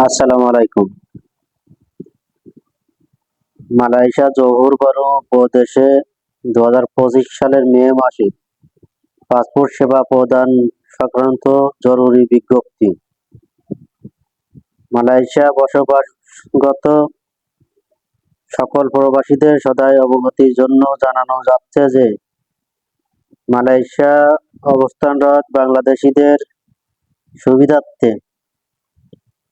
আসসালামু আলাইকুম। মালয়েশিয়া জোহর বারু প্রদেশে 2025 সালের মে মাসে পাসপোর্ট সেবা প্রদান সংক্রান্ত জরুরি বিজ্ঞপ্তি। মালয়েশিয়া বসবাসরত সকল প্রবাসীদের সদয় অবগতির জন্য জানানো যাচ্ছে যে মালয়েশিয়া অবস্থানরত বাংলাদেশিদের সুবিধার্থে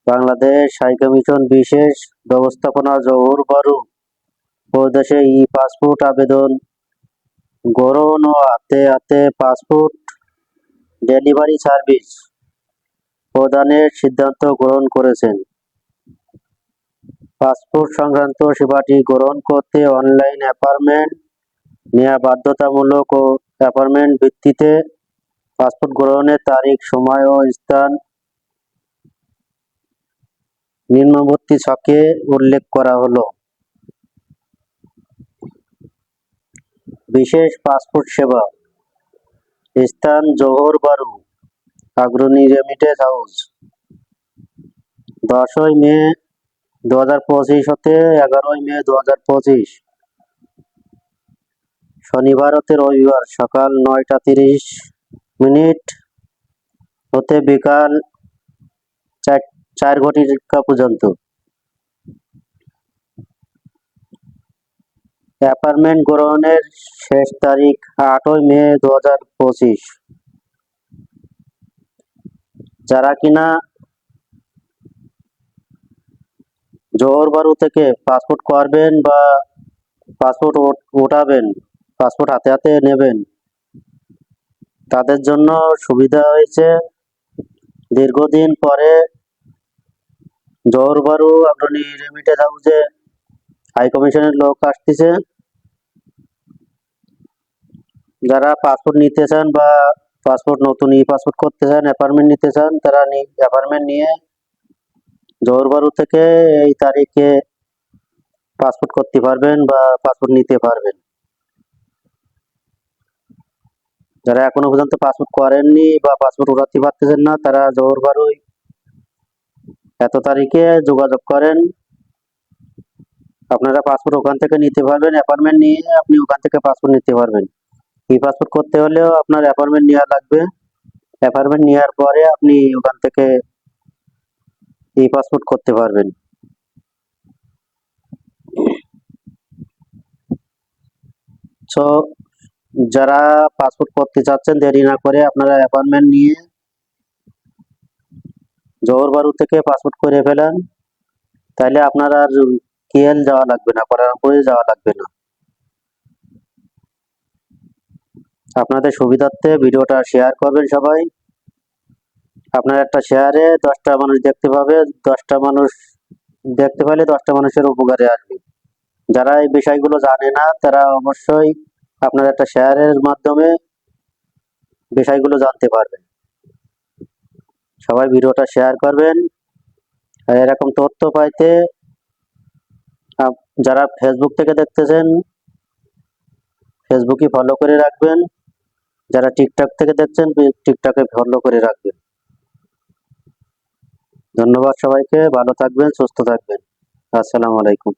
বাংলাদেশ হাইকমিশন বিশেষ ব্যবস্থাপনা জোহর বারু প্রদেশে ই-পাসপোর্ট আবেদন গ্রহণ ও হাতে হাতে পাসপোর্ট ডেলিভারি সার্ভিস প্রদানের সিদ্ধান্ত গ্রহণ করেছেন। পাসপোর্ট সংক্রান্ত সেবাটি গ্রহণ করতে অনলাইন অ্যাপয়েন্টমেন্ট নেওয়া বাধ্যতামূলক ও অ্যাপয়েন্টমেন্ট ভিত্তিতে পাসপোর্ট গ্রহণের তারিখ, সময় ও স্থান নিম্নবর্তী ছকে উল্লেখ করা হলো। বিশেষ পাসপোর্ট সেবা স্থান জোহর বারু, অগ্রণী রেমিটেন্স হাউস, 10 মে 2025 হতে 11 মে 2025, শনিবার হতে রবিবার সকাল 9টা 30 হতে বিকাল 4 ঘটিকা পর্যন্ত। অ্যাপয়েন্টমেন্ট গ্রহণের শেষ তারিখ 8 মে 2025। যারা কিনা জোহর বারু থেকে পাসপোর্ট করবেন বা পাসপোর্ট ওঠাবেন, পাসপোর্ট হাতে হাতে নেবেন, তাদের জন্য সুবিধা হয়েছে। দীর্ঘদিন পরে জোহর বারু অগ্রণী রেমিটেন্স হাউসে হাইকমিশনের লোক আসতেছে। যারা পাসপোর্ট নিতে চান বা পাসপোর্ট নতুন পাসপোর্ট করতে চান, অ্যাপয়েন্টমেন্ট নিতে চান, তারা অ্যাপয়েন্টমেন্ট নিয়ে জোহর বারু থেকে এই তারিখে পাসপোর্ট করতে পারবেন বা পাসপোর্ট নিতে পারবেন। যারা এখনো পর্যন্ত পাসপোর্ট করেননি বা পাসপোর্ট উঠাতে পারতেছেন না, তারা জোহর বারু এত তারিখে যোগাযোগ করেন। আপনারা পাসপোর্ট ওখান থেকে নিতে পারবেন, অ্যাপয়েন্টমেন্ট নিয়ে আপনি ওখান থেকে পাসপোর্ট নিতে পারবেন। ই পাসপোর্ট করতে হলেও আপনার অ্যাপয়েন্টমেন্ট নেওয়া লাগবে। অ্যাপয়েন্টমেন্ট নেওয়ার পরে আপনি ওখান থেকে ই পাসপোর্ট করতে পারবেন। সো যারা পাসপোর্ট করতে চাচ্ছেন, দেরি না করে আপনারা অ্যাপয়েন্টমেন্ট নিয়ে জোহর বারু থেকে পাসপোর্ট করে ফেলেন। তাহলে আপনার আর কেএল যাওয়া লাগবে না, কুয়ালালামপুরে যাওয়া লাগবে না। আপনাদের সুবিধার্থে ভিডিওটা শেয়ার করবেন সবাই। আপনার একটা শেয়ারে 10টা মানুষ দেখতে পাবে, 10টা মানুষ দেখতে পেলে 10টা মানুষের উপকারে আসবে। যারা এই বিষয়গুলো জানে না, তারা অবশ্যই আপনার একটা শেয়ারের মাধ্যমে বিষয়গুলো জানতে পারবেন। সবাই ভিডিওটা শেয়ার করবেন। আর এরকম তথ্য পাইতে যারা ফেসবুক থেকে দেখতেছেন, ফেসবুকে ফলো করে রাখবেন। যারা টিকটক থেকে দেখছেন, টিকটকে ফলো করে রাখবেন। ধন্যবাদ সবাইকে। ভালো থাকবেন, সুস্থ থাকবেন। আসসালামু আলাইকুম।